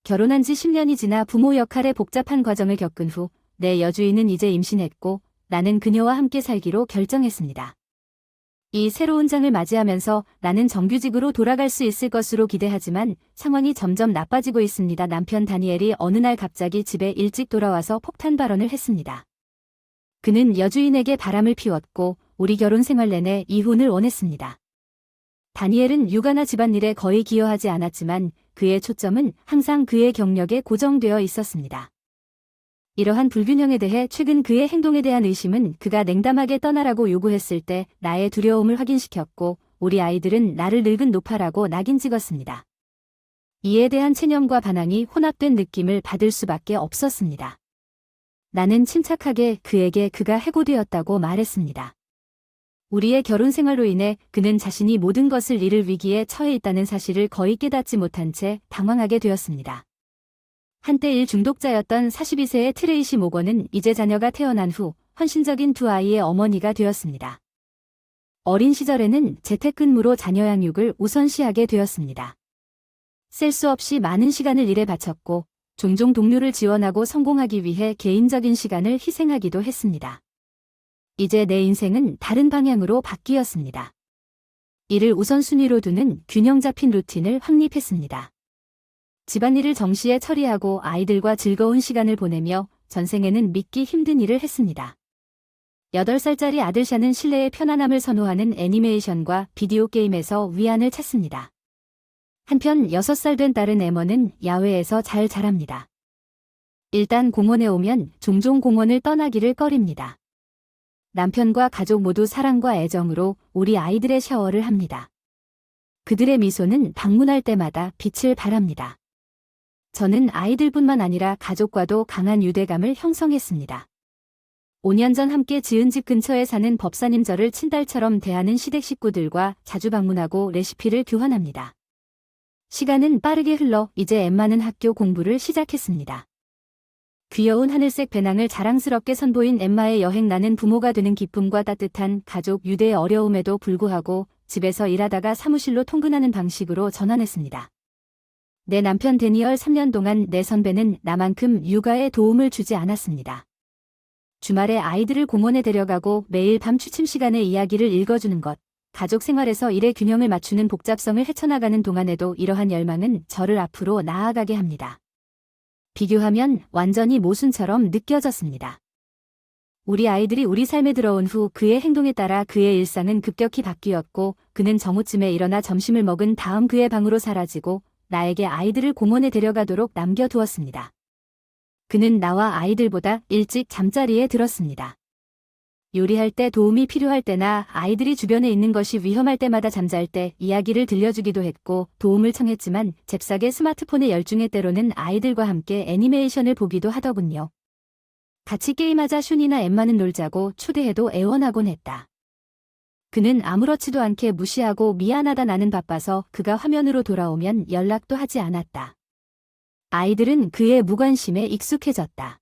결혼한 지 10년이 지나 부모 역할의 복잡한 과정을 겪은 후 내 여주인은 이제 임신했고 나는 그녀와 함께 살기로 결정했습니다. 이 새로운 장을 맞이하면서 나는 정규직으로 돌아갈 수 있을 것으로 기대하지만 상황이 점점 나빠지고 있습니다. 남편 다니엘이 어느 날 갑자기 집에 일찍 돌아와서 폭탄 발언을 했습니다. 그는 여주인에게 바람을 피웠고 우리 결혼 생활 내내 이혼을 원했습니다. 다니엘은 육아나 집안일에 거의 기여하지 않았지만 그의 초점은 항상 그의 경력에 고정되어 있었습니다. 이러한 불균형에 대해 최근 그의 행동에 대한 의심은 그가 냉담하게 떠나라고 요구했을 때 나의 두려움을 확인시켰고 우리 아이들은 나를 늙은 노파라고 낙인 찍었습니다. 이에 대한 체념과 반항이 혼합된 느낌을 받을 수밖에 없었습니다. 나는 침착하게 그에게 그가 해고되었다고 말했습니다. 우리의 결혼 생활로 인해 그는 자신이 모든 것을 잃을 위기에 처해 있다는 사실을 거의 깨닫지 못한 채 당황하게 되었습니다. 한때 일 중독자였던 42세의 트레이시 모건은 이제 자녀가 태어난 후 헌신적인 두 아이의 어머니가 되었습니다. 어린 시절에는 재택근무로 자녀 양육을 우선시하게 되었습니다. 셀 수 없이 많은 시간을 일에 바쳤고 종종 동료를 지원하고 성공하기 위해 개인적인 시간을 희생하기도 했습니다. 이제 내 인생은 다른 방향으로 바뀌었습니다. 이를 우선순위로 두는 균형 잡힌 루틴을 확립했습니다. 집안일을 정시에 처리하고 아이들과 즐거운 시간을 보내며 전생에는 믿기 힘든 일을 했습니다. 8살짜리 아들 샤는 실내의 편안함을 선호하는 애니메이션과 비디오 게임에서 위안을 찾습니다. 한편 6살 된 딸은 에머는 야외에서 잘 자랍니다. 일단 공원에 오면 종종 공원을 떠나기를 꺼립니다. 남편과 가족 모두 사랑과 애정으로 우리 아이들의 샤워를 합니다. 그들의 미소는 방문할 때마다 빛을 발합니다. 저는 아이들뿐만 아니라 가족과도 강한 유대감을 형성했습니다. 5년 전 함께 지은 집 근처에 사는 법사님 저를 친딸처럼 대하는 시댁 식구들과 자주 방문하고 레시피를 교환합니다. 시간은 빠르게 흘러 이제 엠마는 학교 공부를 시작했습니다. 귀여운 하늘색 배낭을 자랑스럽게 선보인 엠마의 여행 나는 부모가 되는 기쁨과 따뜻한 가족 유대의 어려움에도 불구하고 집에서 일하다가 사무실로 통근하는 방식으로 전환했습니다. 내 남편 데니얼 3년 동안 내 선배는 나만큼 육아에 도움을 주지 않았습니다. 주말에 아이들을 공원에 데려가고 매일 밤 취침 시간에 이야기를 읽어주는 것, 가족 생활에서 일의 균형을 맞추는 복잡성을 헤쳐나가는 동안에도 이러한 열망은 저를 앞으로 나아가게 합니다. 비교하면 완전히 모순처럼 느껴졌습니다. 우리 아이들이 우리 삶에 들어온 후 그의 행동에 따라 그의 일상은 급격히 바뀌었고 그는 정오쯤에 일어나 점심을 먹은 다음 그의 방으로 사라지고 나에게 아이들을 공원에 데려가도록 남겨두었습니다. 그는 나와 아이들보다 일찍 잠자리에 들었습니다. 요리할 때 도움이 필요할 때나 아이들이 주변에 있는 것이 위험할 때마다 잠잘 때 이야기를 들려주기도 했고 도움을 청했지만 잽싸게 스마트폰에 열중해 때로는 아이들과 함께 애니메이션을 보기도 하더군요. 같이 게임하자 슌이나 엠마는 놀자고 초대해도 애원하곤 했다. 그는 아무렇지도 않게 무시하고 미안하다 나는 바빠서 그가 화면으로 돌아오면 연락도 하지 않았다. 아이들은 그의 무관심에 익숙해졌다.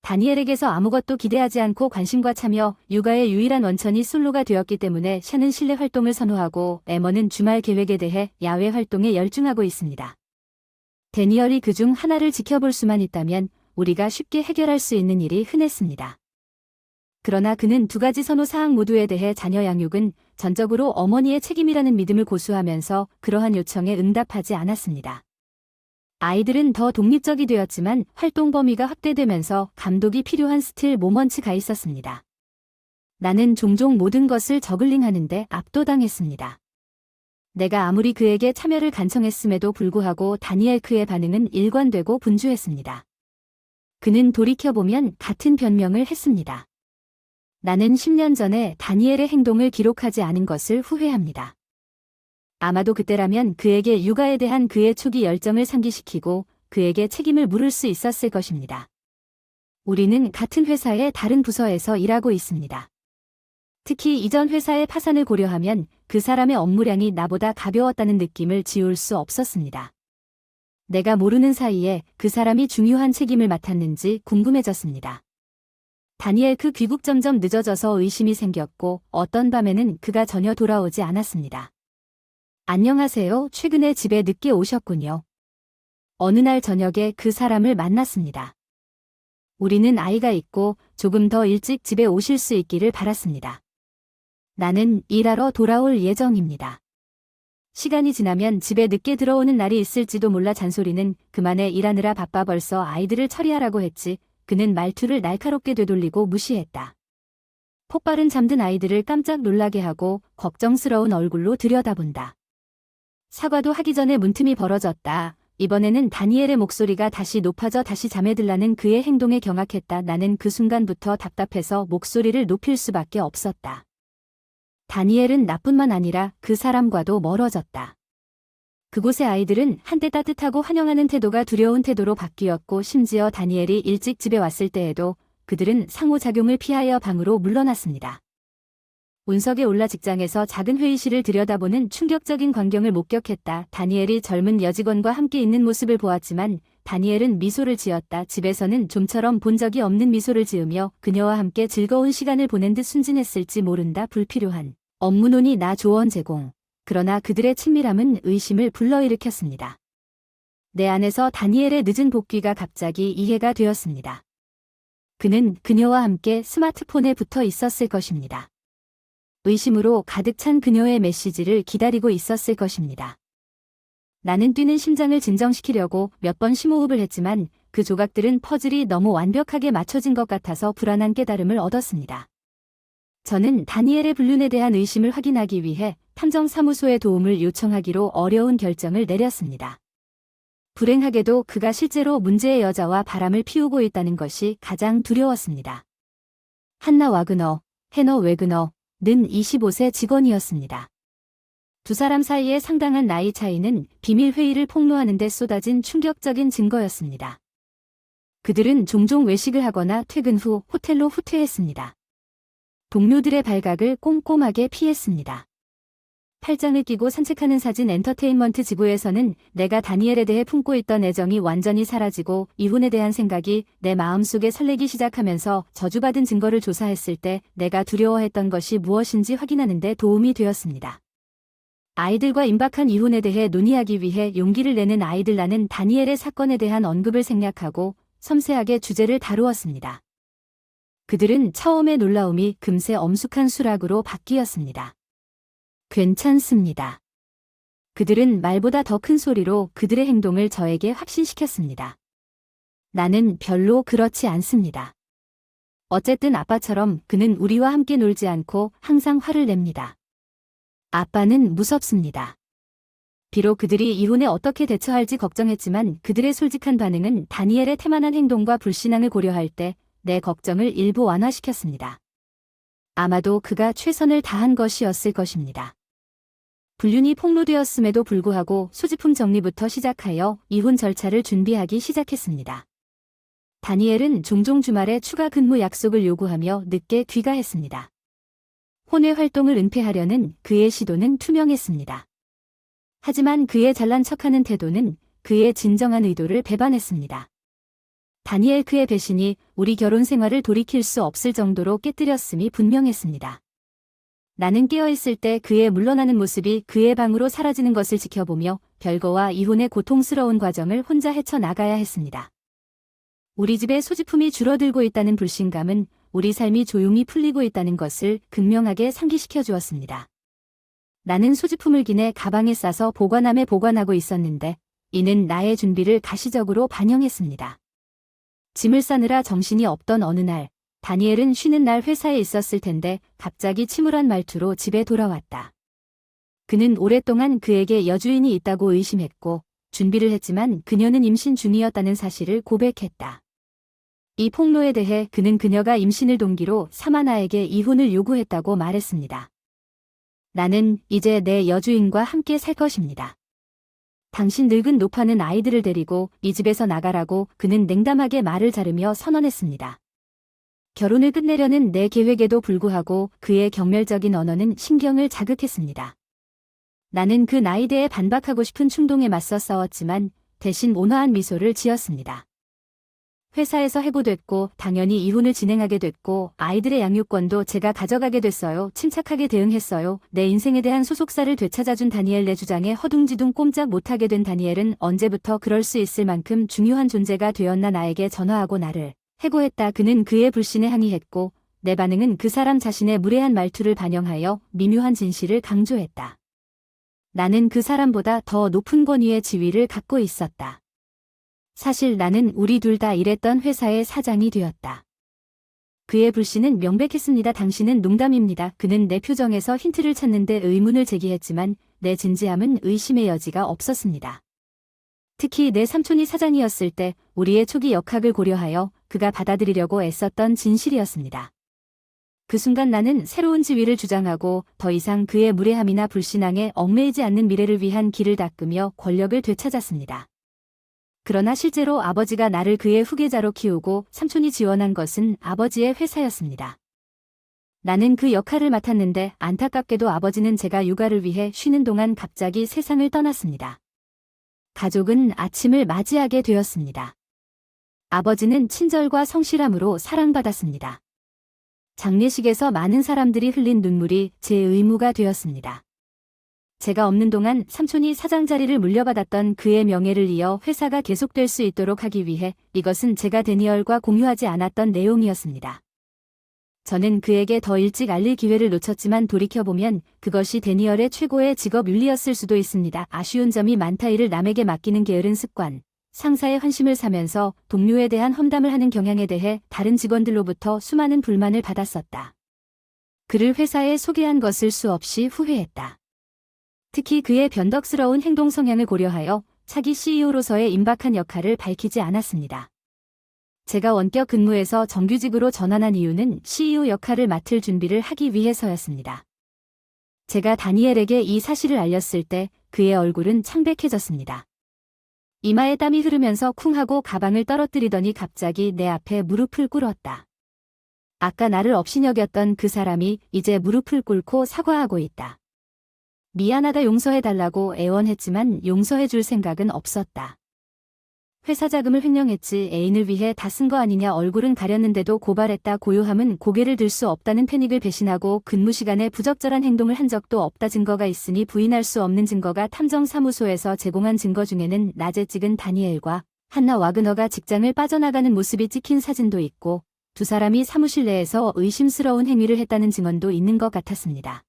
다니엘에게서 아무것도 기대하지 않고 관심과 참여, 육아의 유일한 원천이 솔로가 되었기 때문에 샤는 실내 활동을 선호하고 에머는 주말 계획에 대해 야외 활동에 열중하고 있습니다. 데니얼이 그중 하나를 지켜볼 수만 있다면 우리가 쉽게 해결할 수 있는 일이 흔했습니다. 그러나 그는 두 가지 선호 사항 모두에 대해 자녀 양육은 전적으로 어머니의 책임이라는 믿음을 고수하면서 그러한 요청에 응답하지 않았습니다. 아이들은 더 독립적이 되었지만 활동 범위가 확대되면서 감독이 필요한 스틸 모먼츠가 있었습니다. 나는 종종 모든 것을 저글링하는데 압도당했습니다. 내가 아무리 그에게 참여를 간청했음에도 불구하고 다니엘 그의 반응은 일관되고 분주했습니다. 그는 돌이켜보면 같은 변명을 했습니다. 나는 10년 전에 다니엘의 행동을 기록하지 않은 것을 후회합니다. 아마도 그때라면 그에게 육아에 대한 그의 초기 열정을 상기시키고 그에게 책임을 물을 수 있었을 것입니다. 우리는 같은 회사의 다른 부서에서 일하고 있습니다. 특히 이전 회사의 파산을 고려하면 그 사람의 업무량이 나보다 가벼웠다는 느낌을 지울 수 없었습니다. 내가 모르는 사이에 그 사람이 중요한 책임을 맡았는지 궁금해졌습니다. 다니엘 그 귀국 점점 늦어져서 의심이 생겼고 어떤 밤에는 그가 전혀 돌아오지 않았습니다. 안녕하세요. 최근에 집에 늦게 오셨군요. 어느 날 저녁에 그 사람을 만났습니다. 우리는 아이가 있고 조금 더 일찍 집에 오실 수 있기를 바랐습니다. 나는 일하러 돌아올 예정입니다. 시간이 지나면 집에 늦게 들어오는 날이 있을지도 몰라. 잔소리는 그만해, 일하느라 바빠, 벌써 아이들을 처리하라고 했지. 그는 말투를 날카롭게 되돌리고 무시했다. 폭발은 잠든 아이들을 깜짝 놀라게 하고 걱정스러운 얼굴로 들여다본다. 사과도 하기 전에 문틈이 벌어졌다. 이번에는 다니엘의 목소리가 다시 높아져 다시 잠에 들라는 그의 행동에 경악했다. 나는 그 순간부터 답답해서 목소리를 높일 수밖에 없었다. 다니엘은 나뿐만 아니라 그 사람과도 멀어졌다. 그곳의 아이들은 한때 따뜻하고 환영하는 태도가 두려운 태도로 바뀌었고, 심지어 다니엘이 일찍 집에 왔을 때에도 그들은 상호작용을 피하여 방으로 물러났습니다. 운석에 올라 직장에서 작은 회의실을 들여다보는 충격적인 광경을 목격했다. 다니엘이 젊은 여직원과 함께 있는 모습을 보았지만 다니엘은 미소를 지었다. 집에서는 좀처럼 본 적이 없는 미소를 지으며 그녀와 함께 즐거운 시간을 보낸 듯 순진했을지 모른다. 불필요한 업무 논의, 나 조언 제공. 그러나 그들의 친밀함은 의심을 불러일으켰습니다. 내 안에서 다니엘의 늦은 복귀가 갑자기 이해가 되었습니다. 그는 그녀와 함께 스마트폰에 붙어 있었을 것입니다. 의심으로 가득 찬 그녀의 메시지를 기다리고 있었을 것입니다. 나는 뛰는 심장을 진정시키려고 몇 번 심호흡을 했지만 그 조각들은 퍼즐이 너무 완벽하게 맞춰진 것 같아서 불안한 깨달음을 얻었습니다. 저는 다니엘의 불륜에 대한 의심을 확인하기 위해 탐정사무소의 도움을 요청하기로 어려운 결정을 내렸습니다. 불행하게도 그가 실제로 문제의 여자와 바람을 피우고 있다는 것이 가장 두려웠습니다. 한나 와그너, 해너 웨그너 는 25세 직원이었습니다. 두 사람 사이의 상당한 나이 차이는 비밀 회의를 폭로하는 데 쏟아진 충격적인 증거였습니다. 그들은 종종 외식을 하거나 퇴근 후 호텔로 후퇴했습니다. 동료들의 발각을 꼼꼼하게 피했습니다. 팔짱을 끼고 산책하는 사진 엔터테인먼트 지구에서는 내가 다니엘에 대해 품고 있던 애정이 완전히 사라지고 이혼에 대한 생각이 내 마음속에 설레기 시작하면서 저주받은 증거를 조사했을 때 내가 두려워했던 것이 무엇인지 확인하는 데 도움이 되었습니다. 아이들과 임박한 이혼에 대해 논의하기 위해 용기를 내는 아이들. 나는 다니엘의 사건에 대한 언급을 생략하고 섬세하게 주제를 다루었습니다. 그들은 처음의 놀라움이 금세 엄숙한 수락으로 바뀌었습니다. 괜찮습니다. 그들은 말보다 더 큰 소리로 그들의 행동을 저에게 확신시켰습니다. 나는 별로 그렇지 않습니다. 어쨌든 아빠처럼 그는 우리와 함께 놀지 않고 항상 화를 냅니다. 아빠는 무섭습니다. 비록 그들이 이혼에 어떻게 대처할지 걱정했지만 그들의 솔직한 반응은 다니엘의 태만한 행동과 불신앙을 고려할 때 내 걱정을 일부 완화시켰습니다. 아마도 그가 최선을 다한 것이었을 것입니다. 불륜이 폭로되었음에도 불구하고 소지품 정리부터 시작하여 이혼 절차를 준비하기 시작했습니다. 다니엘은 종종 주말에 추가 근무 약속을 요구하며 늦게 귀가했습니다. 혼외 활동을 은폐하려는 그의 시도는 투명했습니다. 하지만 그의 잘난 척하는 태도는 그의 진정한 의도를 배반했습니다. 다니엘, 그의 배신이 우리 결혼 생활을 돌이킬 수 없을 정도로 깨뜨렸음이 분명했습니다. 나는 깨어있을 때 그의 물러나는 모습이 그의 방으로 사라지는 것을 지켜보며 별거와 이혼의 고통스러운 과정을 혼자 헤쳐나가야 했습니다. 우리 집의 소지품이 줄어들고 있다는 불신감은 우리 삶이 조용히 풀리고 있다는 것을 극명하게 상기시켜 주었습니다. 나는 소지품을 기내 가방에 싸서 보관함에 보관하고 있었는데 이는 나의 준비를 가시적으로 반영했습니다. 짐을 싸느라 정신이 없던 어느 날, 다니엘은 쉬는 날 회사에 있었을 텐데 갑자기 침울한 말투로 집에 돌아왔다. 그는 오랫동안 그에게 여주인이 있다고 의심했고 준비를 했지만 그녀는 임신 중이었다는 사실을 고백했다. 이 폭로에 대해 그는 그녀가 임신을 동기로 사마나에게 이혼을 요구했다고 말했습니다. 나는 이제 내 여주인과 함께 살 것입니다. 당신 늙은 노파는 아이들을 데리고 이 집에서 나가라고 그는 냉담하게 말을 자르며 선언했습니다. 결혼을 끝내려는 내 계획에도 불구하고 그의 경멸적인 언어는 신경을 자극했습니다. 나는 그 나이대에 반박하고 싶은 충동에 맞서 싸웠지만 대신 온화한 미소를 지었습니다. 회사에서 해고됐고 당연히 이혼을 진행하게 됐고 아이들의 양육권도 제가 가져가게 됐어요. 침착하게 대응했어요. 내 인생에 대한 소속사를 되찾아준 다니엘. 내 주장에 허둥지둥 꼼짝 못하게 된 다니엘은 언제부터 그럴 수 있을 만큼 중요한 존재가 되었나. 나에게 전화하고 나를 해고했다. 그는 그의 불신에 항의했고 내 반응은 그 사람 자신의 무례한 말투를 반영하여 미묘한 진실을 강조했다. 나는 그 사람보다 더 높은 권위의 지위를 갖고 있었다. 사실 나는 우리 둘 다 일했던 회사의 사장이 되었다. 그의 불신은 명백했습니다. 당신은 농담입니다. 그는 내 표정에서 힌트를 찾는데 의문을 제기했지만 내 진지함은 의심의 여지가 없었습니다. 특히 내 삼촌이 사장이었을 때 우리의 초기 역학을 고려하여 그가 받아들이려고 애썼던 진실이었습니다. 그 순간 나는 새로운 지위를 주장하고 더 이상 그의 무례함이나 불신앙에 얽매이지 않는 미래를 위한 길을 닦으며 권력을 되찾았습니다. 그러나 실제로 아버지가 나를 그의 후계자로 키우고 삼촌이 지원한 것은 아버지의 회사였습니다. 나는 그 역할을 맡았는데 안타깝게도 아버지는 제가 육아를 위해 쉬는 동안 갑자기 세상을 떠났습니다. 가족은 아침을 맞이하게 되었습니다. 아버지는 친절과 성실함으로 사랑받았습니다. 장례식에서 많은 사람들이 흘린 눈물이 제 의무가 되었습니다. 제가 없는 동안 삼촌이 사장 자리를 물려받았던 그의 명예를 이어 회사가 계속될 수 있도록 하기 위해 이것은 제가 데니얼과 공유하지 않았던 내용이었습니다. 저는 그에게 더 일찍 알릴 기회를 놓쳤지만 돌이켜보면 그것이 데니얼의 최고의 직업 윤리였을 수도 있습니다. 아쉬운 점이 많다. 일을 남에게 맡기는 게으른 습관, 상사의 환심을 사면서 동료에 대한 험담을 하는 경향에 대해 다른 직원들로부터 수많은 불만을 받았었다. 그를 회사에 소개한 것을 수없이 후회했다. 특히 그의 변덕스러운 행동 성향을 고려하여 차기 CEO로서의 임박한 역할을 밝히지 않았습니다. 제가 원격 근무에서 정규직으로 전환한 이유는 CEO 역할을 맡을 준비를 하기 위해서였습니다. 제가 다니엘에게 이 사실을 알렸을 때 그의 얼굴은 창백해졌습니다. 이마에 땀이 흐르면서 쿵 하고 가방을 떨어뜨리더니 갑자기 내 앞에 무릎을 꿇었다. 아까 나를 업신여겼던 그 사람이 이제 무릎을 꿇고 사과하고 있다. 미안하다 용서해달라고 애원했지만 용서해줄 생각은 없었다. 회사 자금을 횡령했지 애인을 위해 다 쓴 거 아니냐. 얼굴은 가렸는데도 고발했다. 고요함은 고개를 들 수 없다는 패닉을 배신하고 근무 시간에 부적절한 행동을 한 적도 없다. 증거가 있으니 부인할 수 없는 증거가 탐정사무소에서 제공한 증거 중에는 낮에 찍은 다니엘과 한나 와그너가 직장을 빠져나가는 모습이 찍힌 사진도 있고 두 사람이 사무실 내에서 의심스러운 행위를 했다는 증언도 있는 것 같았습니다.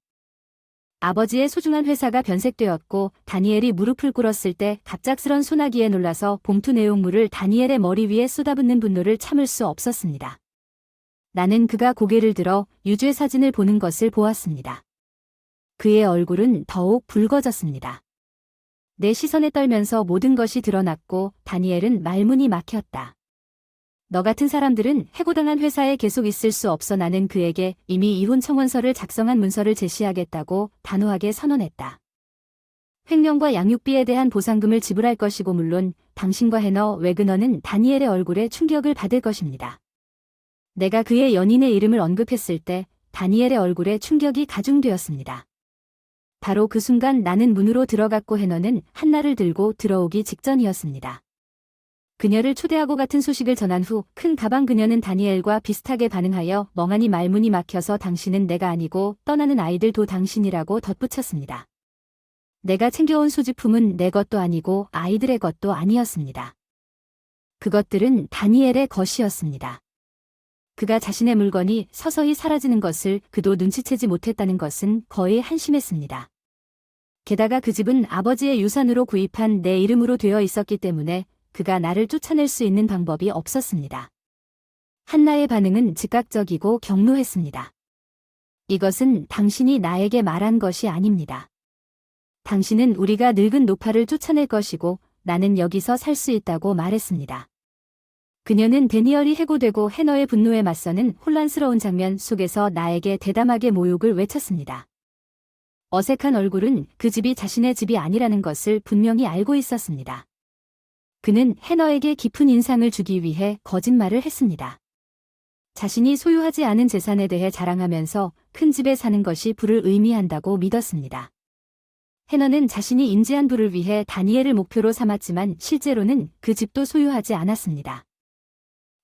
아버지의 소중한 회사가 변색되었고 다니엘이 무릎을 꿇었을 때 갑작스런 소나기에 놀라서 봉투 내용물을 다니엘의 머리 위에 쏟아붓는 분노를 참을 수 없었습니다. 나는 그가 고개를 들어 유죄 사진을 보는 것을 보았습니다. 그의 얼굴은 더욱 붉어졌습니다. 내 시선에 떨면서 모든 것이 드러났고 다니엘은 말문이 막혔다. 너 같은 사람들은 해고당한 회사에 계속 있을 수 없어. 나는 그에게 이미 이혼 청원서를 작성한 문서를 제시하겠다고 단호하게 선언했다. 횡령과 양육비에 대한 보상금을 지불할 것이고 물론 당신과 해너 웨그너는 다니엘의 얼굴에 충격을 받을 것입니다. 내가 그의 연인의 이름을 언급했을 때 다니엘의 얼굴에 충격이 가중되었습니다. 바로 그 순간 나는 문으로 들어갔고 해너는 한나를 들고 들어오기 직전이었습니다. 그녀를 초대하고 같은 소식을 전한 후 큰 가방. 그녀는 다니엘과 비슷하게 반응하여 멍하니 말문이 막혀서 당신은 내가 아니고 떠나는 아이들도 당신이라고 덧붙였습니다. 내가 챙겨온 소지품은 내 것도 아니고 아이들의 것도 아니었습니다. 그것들은 다니엘의 것이었습니다. 그가 자신의 물건이 서서히 사라지는 것을 그도 눈치채지 못했다는 것은 거의 한심했습니다. 게다가 그 집은 아버지의 유산으로 구입한 내 이름으로 되어 있었기 때문에 그가 나를 쫓아낼 수 있는 방법이 없었습니다. 한나의 반응은 즉각적이고 격노했습니다. 이것은 당신이 나에게 말한 것이 아닙니다. 당신은 우리가 늙은 노파를 쫓아낼 것이고 나는 여기서 살 수 있다고 말했습니다. 그녀는 데니얼이 해고되고 해너의 분노에 맞서는 혼란스러운 장면 속에서 나에게 대담하게 모욕을 외쳤습니다. 어색한 얼굴은 그 집이 자신의 집이 아니라는 것을 분명히 알고 있었습니다. 그는 해너에게 깊은 인상을 주기 위해 거짓말을 했습니다. 자신이 소유하지 않은 재산에 대해 자랑하면서 큰 집에 사는 것이 부를 의미한다고 믿었습니다. 해너는 자신이 인지한 부를 위해 다니엘을 목표로 삼았지만 실제로는 그 집도 소유하지 않았습니다.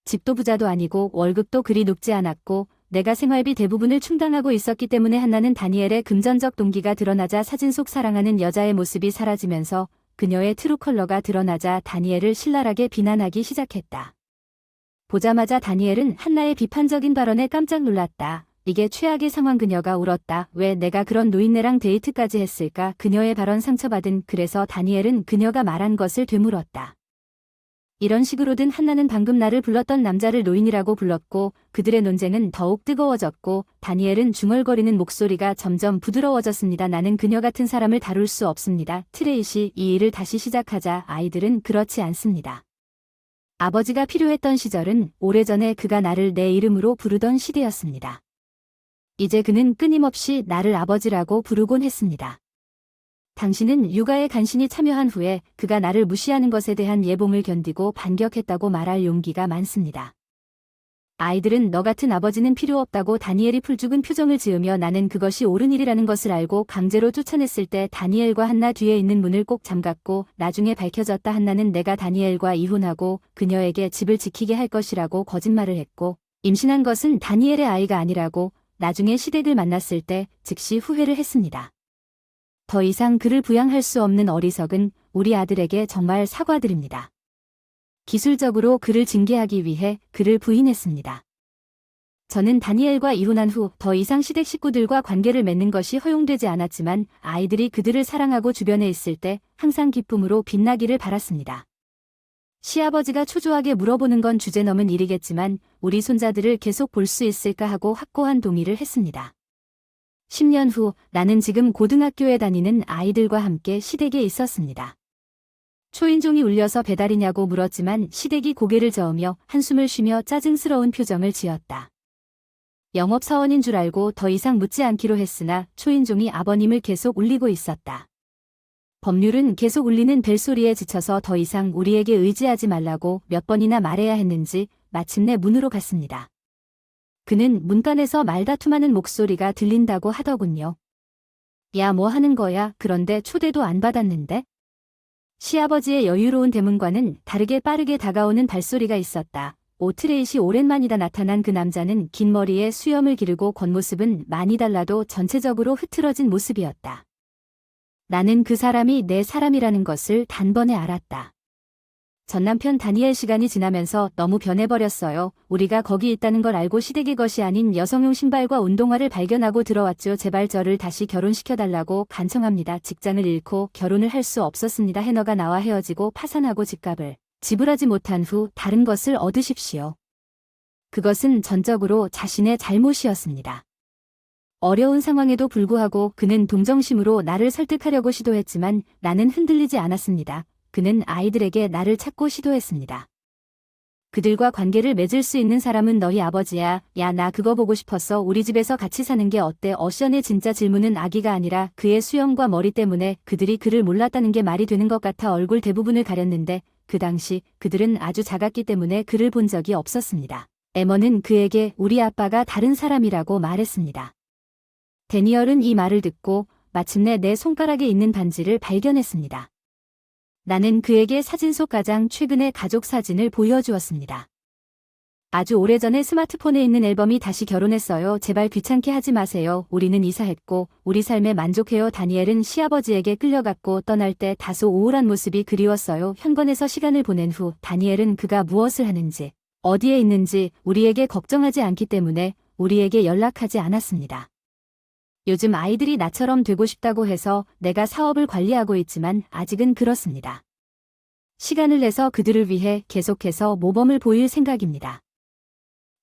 집도 부자도 아니고 월급도 그리 높지 않았고 내가 생활비 대부분을 충당하고 있었기 때문에 한나는 다니엘의 금전적 동기가 드러나자 사진 속 사랑하는 여자의 모습이 사라지면서 그녀의 트루 컬러가 드러나자 다니엘을 신랄하게 비난하기 시작했다. 보자마자 다니엘은 한나의 비판적인 발언에 깜짝 놀랐다. 이게 최악의 상황. 그녀가 울었다. 왜 내가 그런 노인네랑 데이트까지 했을까? 그녀의 발언 상처받은 그래서 다니엘은 그녀가 말한 것을 되물었다. 이런 식으로든 한나는 방금 나를 불렀던 남자를 노인이라고 불렀고 그들의 논쟁은 더욱 뜨거워졌고 다니엘은 중얼거리는 목소리가 점점 부드러워졌습니다. 나는 그녀 같은 사람을 다룰 수 없습니다. 트레이시, 이 일을 다시 시작하자. 아이들은 그렇지 않습니다. 아버지가 필요했던 시절은 오래전에 그가 나를 내 이름으로 부르던 시대였습니다. 이제 그는 끊임없이 나를 아버지라고 부르곤 했습니다. 당신은 육아에 간신히 참여한 후에 그가 나를 무시하는 것에 대한 예봉을 견디고 반격했다고 말할 용기가 많습니다. 아이들은 너 같은 아버지는 필요 없다고 다니엘이 풀죽은 표정을 지으며 나는 그것이 옳은 일이라는 것을 알고 강제로 쫓아냈을 때 다니엘과 한나 뒤에 있는 문을 꼭 잠갔고 나중에 밝혀졌다. 한나는 내가 다니엘과 이혼하고 그녀에게 집을 지키게 할 것이라고 거짓말을 했고 임신한 것은 다니엘의 아이가 아니라고 나중에 시댁을 만났을 때 즉시 후회를 했습니다. 더 이상 그를 부양할 수 없는 어리석은 우리 아들에게 정말 사과드립니다. 기술적으로 그를 징계하기 위해 그를 부인했습니다. 저는 다니엘과 이혼한 후 더 이상 시댁 식구들과 관계를 맺는 것이 허용되지 않았지만 아이들이 그들을 사랑하고 주변에 있을 때 항상 기쁨으로 빛나기를 바랐습니다. 시아버지가 초조하게 물어보는 건 주제 넘은 일이겠지만 우리 손자들을 계속 볼 수 있을까 하고 확고한 동의를 했습니다. 10년 후 나는 지금 고등학교에 다니는 아이들과 함께 시댁에 있었습니다. 초인종이 울려서 배달이냐고 물었지만 시댁이 고개를 저으며 한숨을 쉬며 짜증스러운 표정을 지었다. 영업사원인 줄 알고 더 이상 묻지 않기로 했으나 초인종이 아버님을 계속 울리고 있었다. 법률은 계속 울리는 벨소리에 지쳐서 더 이상 우리에게 의지하지 말라고 몇 번이나 말해야 했는지 마침내 문으로 갔습니다. 그는 문간에서 말다툼하는 목소리가 들린다고 하더군요. 야, 뭐 하는 거야? 그런데 초대도 안 받았는데? 시아버지의 여유로운 대문과는 다르게 빠르게 다가오는 발소리가 있었다. 오트레이시 오랜만이다. 나타난 그 남자는 긴 머리에 수염을 기르고 겉모습은 많이 달라도 전체적으로 흐트러진 모습이었다. 나는 그 사람이 내 사람이라는 것을 단번에 알았다. 전남편 다니엘 시간이 지나면서 너무 변해버렸어요. 우리가 거기 있다는 걸 알고 시댁의 것이 아닌 여성용 신발과 운동화를 발견하고 들어왔죠. 제발 저를 다시 결혼시켜달라고 간청합니다. 직장을 잃고 결혼을 할 수 없었습니다. 해너가 나와 헤어지고 파산하고 집값을 지불하지 못한 후 다른 것을 얻으십시오. 그것은 전적으로 자신의 잘못이었습니다. 어려운 상황에도 불구하고 그는 동정심으로 나를 설득하려고 시도했지만 나는 흔들리지 않았습니다. 그는 아이들에게 나를 찾고 시도했습니다. 그들과 관계를 맺을 수 있는 사람은 너희 아버지야. 야, 나 그거 보고 싶었어. 우리 집에서 같이 사는 게 어때? 어션의 진짜 질문은 아기가 아니라 그의 수염과 머리 때문에 그들이 그를 몰랐다는 게 말이 되는 것 같아 얼굴 대부분을 가렸는데 그 당시 그들은 아주 작았기 때문에 그를 본 적이 없었습니다. 에머는 그에게 우리 아빠가 다른 사람이라고 말했습니다. 데니얼은 이 말을 듣고 마침내 내 손가락에 있는 반지를 발견했습니다. 나는 그에게 사진 속 가장 최근의 가족 사진을 보여주었습니다. 아주 오래전에 스마트폰에 있는 앨범이 다시 결혼했어요. 제발 귀찮게 하지 마세요. 우리는 이사했고 우리 삶에 만족해요. 다니엘은 시아버지에게 끌려갔고 떠날 때 다소 우울한 모습이 그리웠어요. 현관에서 시간을 보낸 후 다니엘은 그가 무엇을 하는지 어디에 있는지 우리에게 걱정하지 않기 때문에 우리에게 연락하지 않았습니다. 요즘 아이들이 나처럼 되고 싶다고 해서 내가 사업을 관리하고 있지만 아직은 그렇습니다. 시간을 내서 그들을 위해 계속해서 모범을 보일 생각입니다.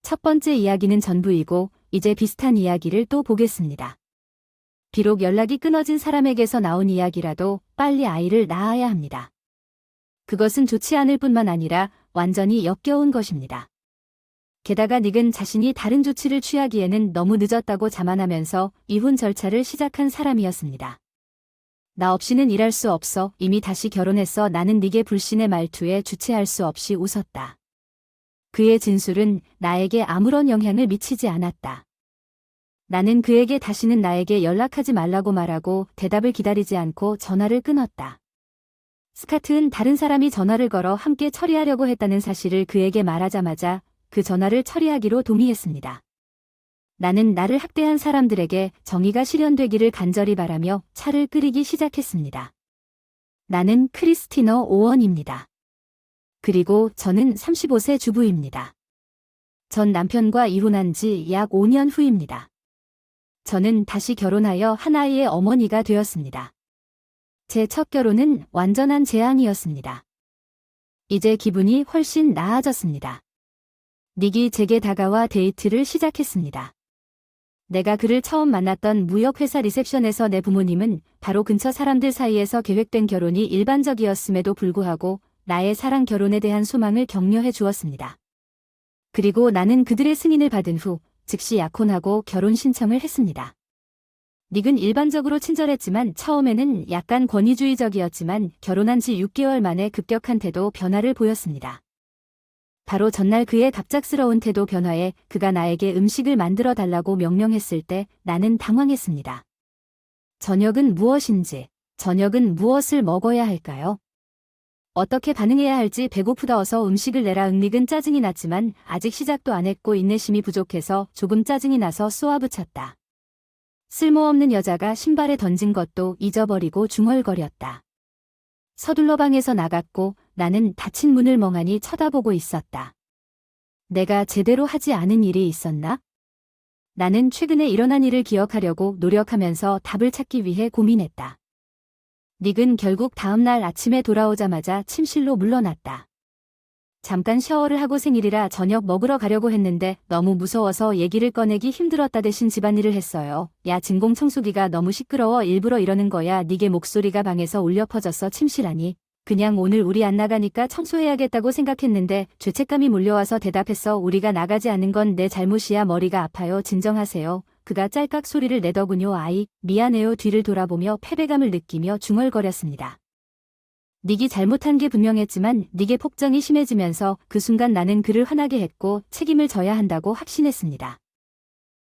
첫 번째 이야기는 전부이고 이제 비슷한 이야기를 또 보겠습니다. 비록 연락이 끊어진 사람에게서 나온 이야기라도 빨리 아이를 낳아야 합니다. 그것은 좋지 않을 뿐만 아니라 완전히 역겨운 것입니다. 게다가 닉은 자신이 다른 조치를 취하기에는 너무 늦었다고 자만하면서 이혼 절차를 시작한 사람이었습니다. 나 없이는 일할 수 없어. 이미 다시 결혼했어. 나는 닉의 불신의 말투에 주체할 수 없이 웃었다. 그의 진술은 나에게 아무런 영향을 미치지 않았다. 나는 그에게 다시는 나에게 연락하지 말라고 말하고 대답을 기다리지 않고 전화를 끊었다. 스카트는 다른 사람이 전화를 걸어 함께 처리하려고 했다는 사실을 그에게 말하자마자 그 전화를 처리하기로 동의했습니다. 나는 나를 학대한 사람들에게 정의가 실현되기를 간절히 바라며 차를 끓이기 시작했습니다. 나는 크리스티너 오원입니다. 그리고 저는 35세 주부입니다. 전 남편과 이혼한 지 약 5년 후입니다. 저는 다시 결혼하여 한 아이의 어머니가 되었습니다. 제 첫 결혼은 완전한 재앙이었습니다. 이제 기분이 훨씬 나아졌습니다. 닉이 제게 다가와 데이트를 시작했습니다. 내가 그를 처음 만났던 무역회사 리셉션에서 내 부모님은 바로 근처 사람들 사이에서 계획된 결혼이 일반적이었음에도 불구하고 나의 사랑 결혼에 대한 소망을 격려해 주었습니다. 그리고 나는 그들의 승인을 받은 후 즉시 약혼하고 결혼 신청을 했습니다. 닉은 일반적으로 친절했지만 처음에는 약간 권위주의적이었지만 결혼한 지 6개월 만에 급격한 태도 변화를 보였습니다. 바로 전날 그의 갑작스러운 태도 변화에 그가 나에게 음식을 만들어 달라고 명령했을 때 나는 당황했습니다. 저녁은 무엇인지, 저녁은 무엇을 먹어야 할까요? 어떻게 반응해야 할지 배고프다 어서 음식을 내라. 닉은 짜증이 났지만 아직 시작도 안 했고 인내심이 부족해서 조금 짜증이 나서 쏘아붙였다. 쓸모없는 여자가 신발에 던진 것도 잊어버리고 중얼거렸다. 서둘러 방에서 나갔고 나는 닫힌 문을 멍하니 쳐다보고 있었다. 내가 제대로 하지 않은 일이 있었나? 나는 최근에 일어난 일을 기억하려고 노력하면서 답을 찾기 위해 고민했다. 닉은 결국 다음날 아침에 돌아오자마자 침실로 물러났다. 잠깐 샤워를 하고 생일이라 저녁 먹으러 가려고 했는데 너무 무서워서 얘기를 꺼내기 힘들었다. 대신 집안일을 했어요. 야, 진공청소기가 너무 시끄러워. 일부러 이러는 거야. 닉의 목소리가 방에서 울려 퍼졌어. 침실 아니. 그냥 오늘 우리 안 나가니까 청소해야겠다고 생각했는데 죄책감이 몰려와서 대답했어. 우리가 나가지 않은 건 내 잘못이야. 머리가 아파요. 진정하세요. 그가 짤깍 소리를 내더군요. 아이, 미안해요. 뒤를 돌아보며 패배감을 느끼며 중얼거렸습니다. 닉이 잘못한 게 분명했지만 닉의 폭정이 심해지면서 그 순간 나는 그를 화나게 했고 책임을 져야 한다고 확신했습니다.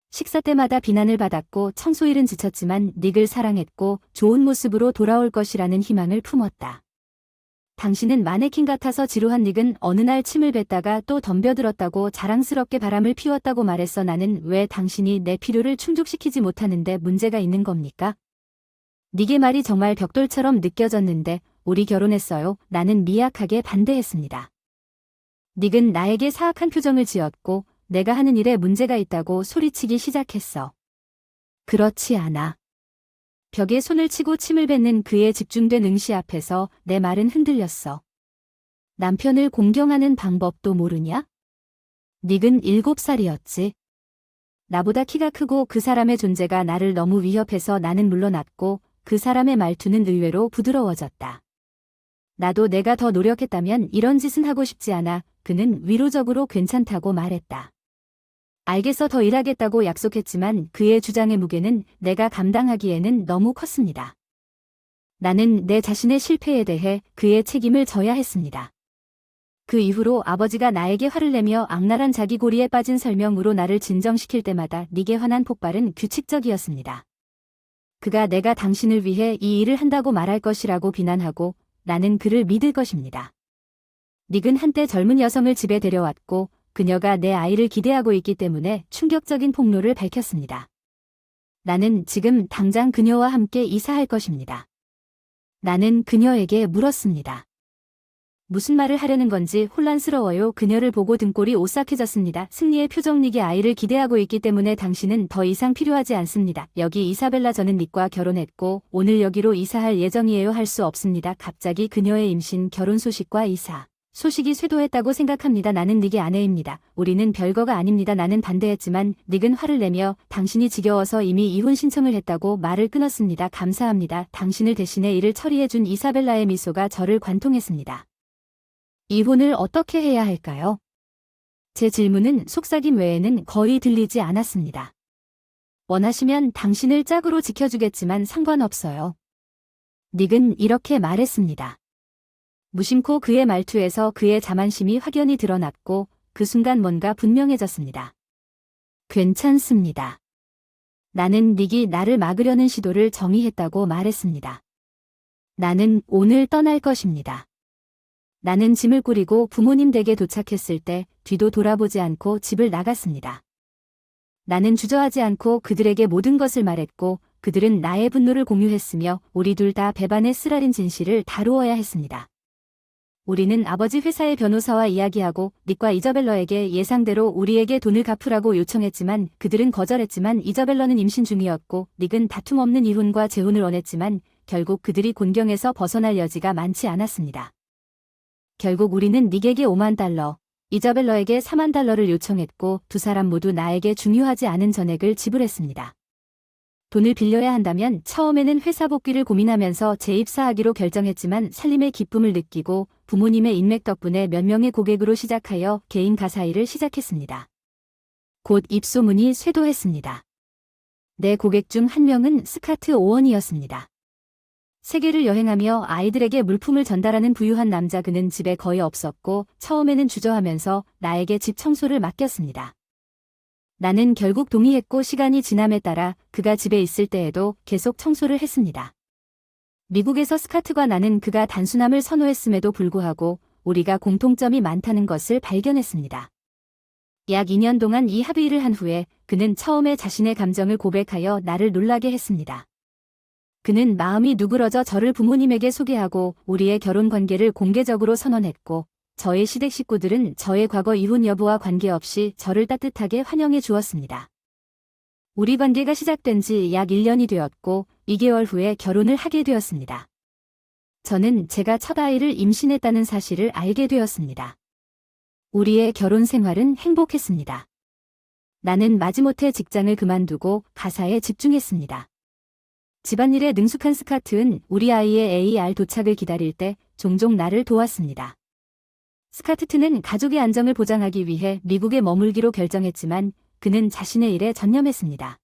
식사 때마다 비난을 받았고 청소일은 지쳤지만 닉을 사랑했고 좋은 모습으로 돌아올 것이라는 희망을 품었다. 당신은 마네킹 같아서 지루한 닉은 어느 날 침을 뱉다가 또 덤벼들었다고 자랑스럽게 바람을 피웠다고 말했어. 나는 왜 당신이 내 필요를 충족시키지 못하는데 문제가 있는 겁니까? 닉의 말이 정말 벽돌처럼 느껴졌는데 우리 결혼했어요. 나는 미약하게 반대했습니다. 닉은 나에게 사악한 표정을 지었고 내가 하는 일에 문제가 있다고 소리치기 시작했어. 그렇지 않아. 벽에 손을 치고 침을 뱉는 그의 집중된 응시 앞에서 내 말은 흔들렸어. 남편을 공경하는 방법도 모르냐? 닉은 7살이었지. 나보다 키가 크고 그 사람의 존재가 나를 너무 위협해서 나는 물러났고 그 사람의 말투는 의외로 부드러워졌다. 나도 내가 더 노력했다면 이런 짓은 하고 싶지 않아. 그는 위로적으로 괜찮다고 말했다. 알겠어. 더 일하겠다고 약속했지만 그의 주장의 무게는 내가 감당하기에는 너무 컸습니다. 나는 내 자신의 실패에 대해 그의 책임을 져야 했습니다. 그 이후로 아버지가 나에게 화를 내며 악랄한 자기 고리에 빠진 설명으로 나를 진정시킬 때마다 닉의 화난 폭발은 규칙적이었습니다. 그가 내가 당신을 위해 이 일을 한다고 말할 것이라고 비난하고 나는 그를 믿을 것입니다. 닉은 한때 젊은 여성을 집에 데려왔고 그녀가 내 아이를 기대하고 있기 때문에 충격적인 폭로를 밝혔습니다. 나는 지금 당장 그녀와 함께 이사할 것입니다. 나는 그녀에게 물었습니다. 무슨 말을 하려는 건지 혼란스러워요. 그녀를 보고 등골이 오싹해졌습니다. 승리의 표정. 닉이 아이를 기대하고 있기 때문에 당신은 더 이상 필요하지 않습니다. 여기 이사벨라. 저는 닉과 결혼했고 오늘 여기로 이사할 예정이에요. 할 수 없습니다. 갑자기 그녀의 임신 결혼 소식과 이사 소식이 쇄도했다고 생각합니다. 나는 닉의 아내입니다. 우리는 별거가 아닙니다. 나는 반대했지만 닉은 화를 내며 당신이 지겨워서 이미 이혼 신청을 했다고 말을 끊었습니다. 감사합니다. 당신을 대신해 일을 처리해준 이사벨라의 미소가 저를 관통했습니다. 이혼을 어떻게 해야 할까요? 제 질문은 속삭임 외에는 거의 들리지 않았습니다. 원하시면 당신을 짝으로 지켜주겠지만 상관없어요. 닉은 이렇게 말했습니다. 무심코 그의 말투에서 그의 자만심이 확연히 드러났고 그 순간 뭔가 분명해졌습니다. 괜찮습니다. 나는 닉이 나를 막으려는 시도를 정의했다고 말했습니다. 나는 오늘 떠날 것입니다. 나는 짐을 꾸리고 부모님 댁에 도착했을 때 뒤도 돌아보지 않고 집을 나갔습니다. 나는 주저하지 않고 그들에게 모든 것을 말했고 그들은 나의 분노를 공유했으며 우리 둘 다 배반의 쓰라린 진실을 다루어야 했습니다. 우리는 아버지 회사의 변호사와 이야기하고 닉과 이저벨러에게 예상대로 우리에게 돈을 갚으라고 요청했지만 그들은 거절했지만 이저벨러는 임신 중이었고 닉은 다툼 없는 이혼과 재혼을 원했지만 결국 그들이 곤경에서 벗어날 여지가 많지 않았습니다. 결국 우리는 닉에게 5만 달러, 이저벨러에게 4만 달러를 요청했고 두 사람 모두 나에게 중요하지 않은 전액을 지불했습니다. 돈을 빌려야 한다면 처음에는 회사 복귀를 고민하면서 재입사하기로 결정했지만 살림의 기쁨을 느끼고 부모님의 인맥 덕분에 몇 명의 고객으로 시작하여 개인 가사 일을 시작했습니다. 곧 입소문이 쇄도했습니다. 내 고객 중 한 명은 스카트 오원이었습니다. 세계를 여행하며 아이들에게 물품을 전달하는 부유한 남자. 그는 집에 거의 없었고 처음에는 주저하면서 나에게 집 청소를 맡겼습니다. 나는 결국 동의했고 시간이 지남에 따라 그가 집에 있을 때에도 계속 청소를 했습니다. 미국에서 스카트와 나는 그가 단순함을 선호했음에도 불구하고 우리가 공통점이 많다는 것을 발견했습니다. 약 2년 동안 이 합의를 한 후에 그는 처음에 자신의 감정을 고백하여 나를 놀라게 했습니다. 그는 마음이 누그러져 저를 부모님에게 소개하고 우리의 결혼 관계를 공개적으로 선언했고 저의 시댁 식구들은 저의 과거 이혼 여부와 관계없이 저를 따뜻하게 환영해 주었습니다. 우리 관계가 시작된 지 약 1년이 되었고 2개월 후에 결혼을 하게 되었습니다. 저는 제가 첫 아이를 임신했다는 사실을 알게 되었습니다. 우리의 결혼 생활은 행복했습니다. 나는 마지못해 직장을 그만두고 가사에 집중했습니다. 집안일에 능숙한 스카트는 우리 아이의 AR 도착을 기다릴 때 종종 나를 도왔습니다. 스카트는 가족의 안정을 보장하기 위해 미국에 머물기로 결정했지만 그는 자신의 일에 전념했습니다.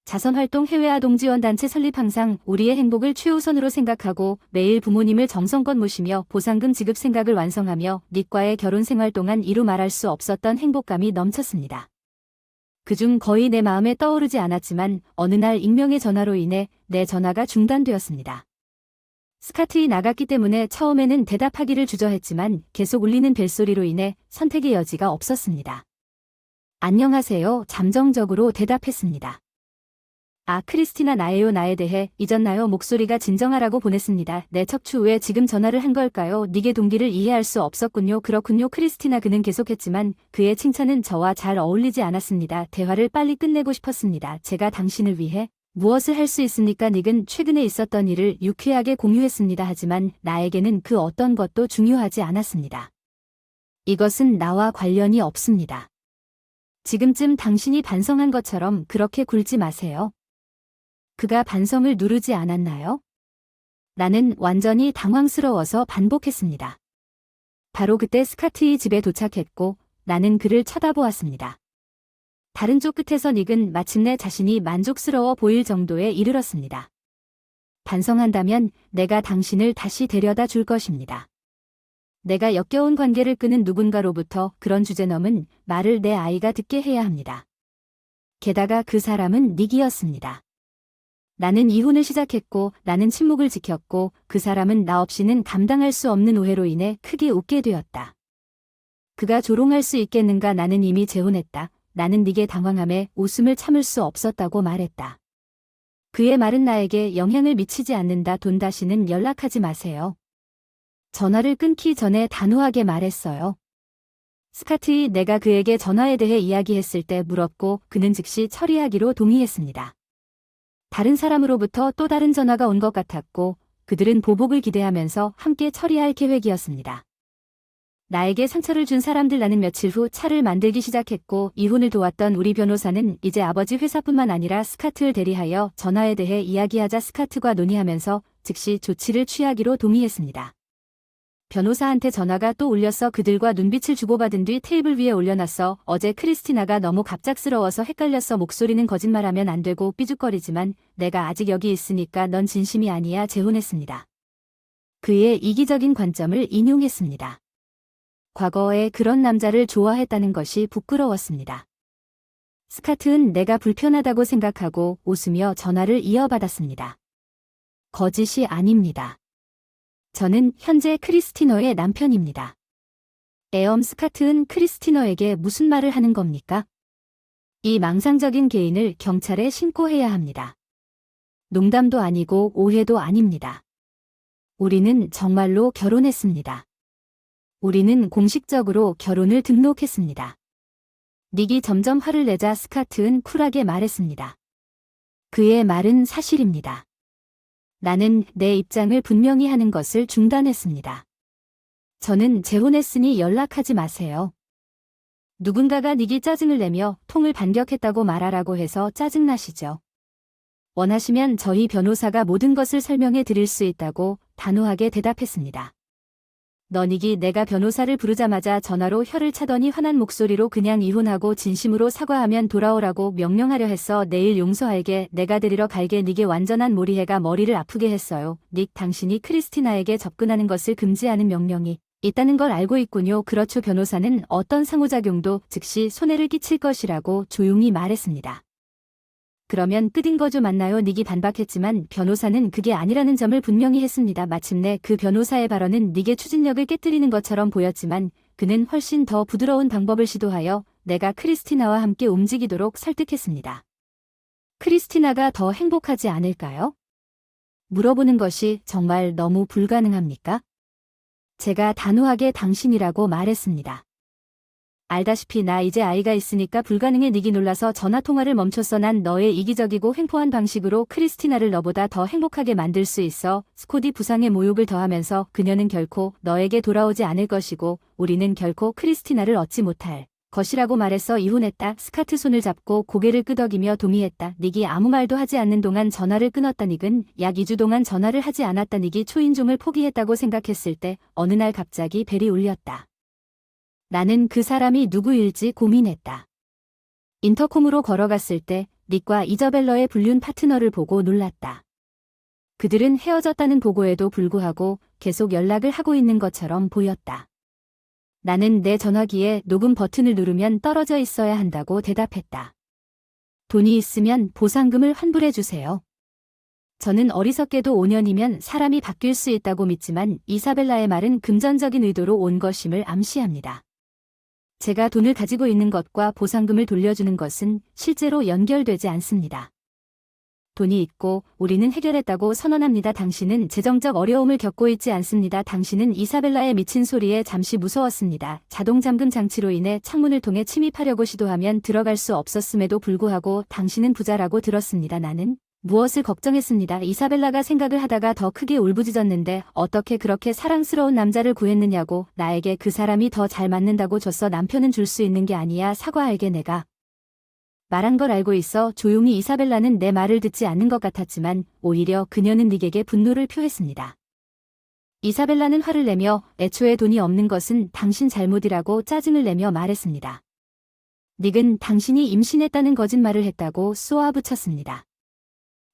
자선활동 해외아동 지원단체 설립 항상 우리의 행복을 최우선으로 생각하고 매일 부모님을 정성껏 모시며 보상금 지급 생각을 완성하며 닉과의 결혼 생활 동안 이루 말할 수 없었던 행복감이 넘쳤습니다. 그중 거의 내 마음에 떠오르지 않았지만 어느 날 익명의 전화로 인해 내 전화가 중단되었습니다. 스카트이 나갔기 때문에 처음에는 대답하기를 주저했지만 계속 울리는 벨소리로 인해 선택의 여지가 없었습니다. 안녕하세요. 잠정적으로 대답했습니다. 아, 크리스티나 나예요. 나에 대해 잊었나요? 목소리가 진정하라고 보냈습니다. 내 척추 왜 지금 전화를 한 걸까요? 닉의 동기를 이해할 수 없었군요. 그렇군요. 크리스티나. 그는 계속했지만 그의 칭찬은 저와 잘 어울리지 않았습니다. 대화를 빨리 끝내고 싶었습니다. 제가 당신을 위해 무엇을 할 수 있습니까? 닉은 최근에 있었던 일을 유쾌하게 공유했습니다. 하지만 나에게는 그 어떤 것도 중요하지 않았습니다. 이것은 나와 관련이 없습니다. 지금쯤 당신이 반성한 것처럼 그렇게 굴지 마세요. 그가 반성을 누르지 않았나요? 나는 완전히 당황스러워서 반복했습니다. 바로 그때 스카트의 집에 도착했고 나는 그를 쳐다보았습니다. 다른 쪽 끝에서 닉은 마침내 자신이 만족스러워 보일 정도에 이르렀습니다. 반성한다면 내가 당신을 다시 데려다 줄 것입니다. 내가 역겨운 관계를 끄는 누군가로부터 그런 주제넘은 말을 내 아이가 듣게 해야 합니다. 게다가 그 사람은 닉이었습니다. 나는 이혼을 시작했고 나는 침묵을 지켰고 그 사람은 나 없이는 감당할 수 없는 오해로 인해 크게 웃게 되었다. 그가 조롱할 수 있겠는가? 나는 이미 재혼했다. 나는 닉의 당황함에 웃음을 참을 수 없었다고 말했다. 그의 말은 나에게 영향을 미치지 않는다. 돈 다시는 연락하지 마세요. 전화를 끊기 전에 단호하게 말했어요. 스카트이 내가 그에게 전화에 대해 이야기했을 때 물었고 그는 즉시 처리하기로 동의했습니다. 다른 사람으로부터 또 다른 전화가 온 것 같았고 그들은 보복을 기대하면서 함께 처리할 계획이었습니다. 나에게 상처를 준 사람들. 나는 며칠 후 차를 만들기 시작했고 이혼을 도왔던 우리 변호사는 이제 아버지 회사뿐만 아니라 스카트를 대리하여 전화에 대해 이야기하자 스카트와 논의하면서 즉시 조치를 취하기로 동의했습니다. 변호사한테 전화가 또 울려서 그들과 눈빛을 주고받은 뒤 테이블 위에 올려놨어. 어제 크리스티나가 너무 갑작스러워서 헷갈렸어. 목소리는 거짓말하면 안 되고 삐죽거리지만 내가 아직 여기 있으니까 넌 진심이 아니야. 재혼했습니다. 그의 이기적인 관점을 인용했습니다. 과거에 그런 남자를 좋아했다는 것이 부끄러웠습니다. 스카트는 내가 불편하다고 생각하고 웃으며 전화를 이어받았습니다. 거짓이 아닙니다. 저는 현재 크리스티너의 남편입니다. 스카트는 크리스티너에게 무슨 말을 하는 겁니까? 이 망상적인 개인을 경찰에 신고해야 합니다. 농담도 아니고 오해도 아닙니다. 우리는 정말로 결혼했습니다. 우리는 공식적으로 결혼을 등록했습니다. 닉이 점점 화를 내자 스카트는 쿨하게 말했습니다. 그의 말은 사실입니다. 나는 내 입장을 분명히 하는 것을 중단했습니다. 저는 재혼했으니 연락하지 마세요. 누군가가 닉이 짜증을 내며 통을 반격했다고 말하라고 해서 짜증나시죠? 원하시면 저희 변호사가 모든 것을 설명해 드릴 수 있다고 단호하게 대답했습니다. 닉이 내가 변호사를 부르자마자 전화로 혀를 차더니 화난 목소리로 그냥 이혼하고 진심으로 사과하면 돌아오라고 명령하려 했어. 내일 용서할게. 내가 데리러 갈게. 닉의 완전한 몰이해가 머리를 아프게 했어요. 닉, 당신이 크리스티나에게 접근하는 것을 금지하는 명령이 있다는 걸 알고 있군요. 그렇죠. 변호사는 어떤 상호작용도 즉시 손해를 끼칠 것이라고 조용히 말했습니다. 그러면 끝인 거죠. 맞나요? 닉이 반박했지만 변호사는 그게 아니라는 점을 분명히 했습니다. 마침내 그 변호사의 발언은 닉의 추진력을 깨뜨리는 것처럼 보였지만 그는 훨씬 더 부드러운 방법을 시도하여 내가 크리스티나와 함께 움직이도록 설득했습니다. 크리스티나가 더 행복하지 않을까요? 물어보는 것이 정말 너무 불가능합니까? 제가 단호하게 당신이라고 말했습니다. 알다시피 나 이제 아이가 있으니까 불가능해. 닉이 놀라서 전화통화를 멈췄어. 난 너의 이기적이고 횡포한 방식으로 크리스티나를 너보다 더 행복하게 만들 수 있어. 스콧이 부상에 모욕을 더하면서 그녀는 결코 너에게 돌아오지 않을 것이고 우리는 결코 크리스티나를 얻지 못할 것이라고 말했어. 이혼했다. 스카트 손을 잡고 고개를 끄덕이며 동의했다. 닉이 아무 말도 하지 않는 동안 전화를 끊었다. 닉은 약 2주 동안 전화를 하지 않았다. 닉이 초인종을 포기했다고 생각했을 때 어느 날 갑자기 벨이 울렸다. 나는 그 사람이 누구일지 고민했다. 인터콤으로 걸어갔을 때 닉과 이저벨러의 불륜 파트너를 보고 놀랐다. 그들은 헤어졌다는 보고에도 불구하고 계속 연락을 하고 있는 것처럼 보였다. 나는 내 전화기에 녹음 버튼을 누르면 떨어져 있어야 한다고 대답했다. 돈이 있으면 보상금을 환불해 주세요. 저는 어리석게도 5년이면 사람이 바뀔 수 있다고 믿지만 이사벨라의 말은 금전적인 의도로 온 것임을 암시합니다. 제가 돈을 가지고 있는 것과 보상금을 돌려주는 것은 실제로 연결되지 않습니다. 돈이 있고 우리는 해결했다고 선언합니다. 당신은 재정적 어려움을 겪고 있지 않습니다. 당신은 이사벨라의 미친 소리에 잠시 무서웠습니다. 자동 잠금 장치로 인해 창문을 통해 침입하려고 시도하면 들어갈 수 없었음에도 불구하고 당신은 부자라고 들었습니다. 나는 무엇을 걱정했습니다. 이사벨라가 생각을 하다가 더 크게 울부짖었는데 어떻게 그렇게 사랑스러운 남자를 구했느냐고. 나에게 그 사람이 더 잘 맞는다고 줬어. 남편은 줄 수 있는 게 아니야. 사과할게. 내가 말한 걸 알고 있어. 조용히. 이사벨라는 내 말을 듣지 않는 것 같았지만 오히려 그녀는 닉에게 분노를 표했습니다. 이사벨라는 화를 내며 애초에 돈이 없는 것은 당신 잘못이라고 짜증을 내며 말했습니다. 닉은 당신이 임신했다는 거짓말을 했다고 쏘아붙였습니다.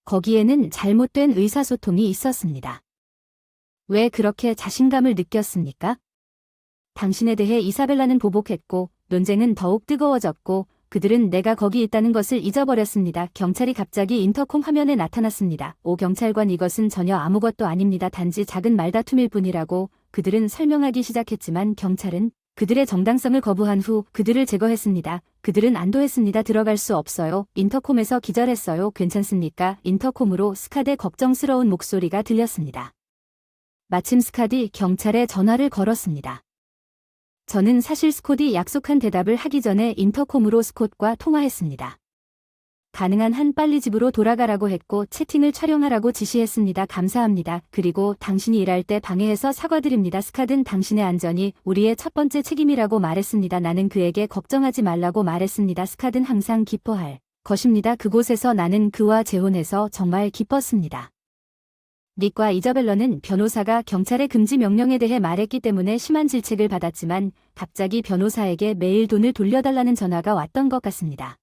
거기에는 잘못된 의사소통이 있었습니다. 왜 그렇게 자신감을 느꼈습니까? 당신에 대해 이사벨라는 보복했고 논쟁은 더욱 뜨거워졌고 그들은 내가 거기 있다는 것을 잊어버렸습니다. 경찰이 갑자기 인터콤 화면에 나타났습니다. 오 경찰관, 이것은 전혀 아무것도 아닙니다. 단지 작은 말다툼일 뿐이라고 그들은 설명하기 시작했지만 경찰은 그들의 정당성을 거부한 후 그들을 제거했습니다. 그들은 안도했습니다. 들어갈 수 없어요. 인터콤에서 기절했어요. 괜찮습니까? 인터콤으로 스캇의 걱정스러운 목소리가 들렸습니다. 마침 스캇이 경찰에 전화를 걸었습니다. 저는 사실 스콧이 약속한 대답을 하기 전에 인터콤으로 스콧과 통화했습니다. 가능한 한 빨리 집으로 돌아가라고 했고 채팅을 촬영하라고 지시했습니다. 감사합니다. 그리고 당신이 일할 때 방해해서 사과드립니다. 스캇은 당신의 안전이 우리의 첫 번째 책임이라고 말했습니다. 나는 그에게 걱정하지 말라고 말했습니다. 스캇은 항상 기뻐할 것입니다. 그곳에서 나는 그와 재혼해서 정말 기뻤습니다. 닉과 이저벨러는 변호사가 경찰의 금지 명령에 대해 말했기 때문에 심한 질책을 받았지만 갑자기 변호사에게 매일 돈을 돌려달라는 전화가 왔던 것 같습니다.